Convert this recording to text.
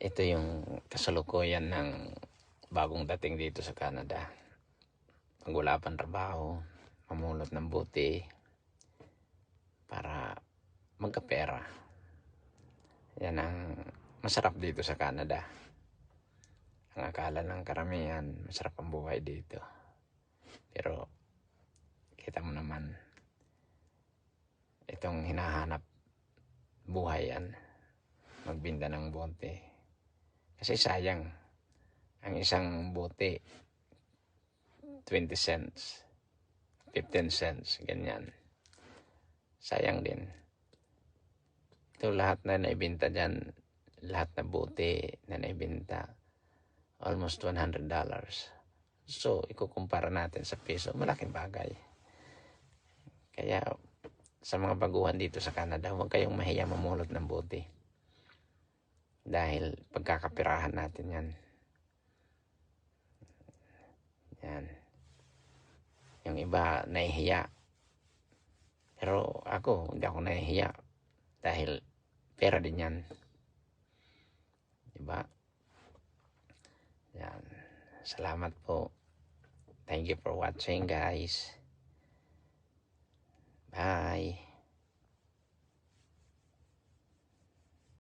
Ito yung kasalukuyan ng bagong dating dito sa Canada. Pag wala pang trabaho, mamulot ng buti para magkapera. Yan ang masarap dito sa Canada. Ang akala ng karamihan, masarap ang buhay dito. Pero kita mo naman, itong hinahanap buhay yan, magbinda ng bote. Kasi sayang, ang isang bote, 20 cents, 15 cents, ganyan. Sayang din. Ito lahat na naibinta dyan, lahat na bote na naibinta, almost $100. So, ikukumpara natin sa peso, malaking bagay. Kaya, sa mga baguhan dito sa Canada, huwag kayong mahiya mamulot ng bote. Dahil pagkakapirahan natin yan. Yan. Yung iba nahihiya. Pero ako, hindi ako nahihiya. Dahil pera din yan. Diba? Yan. Salamat po. Thank you for watching, guys. Bye.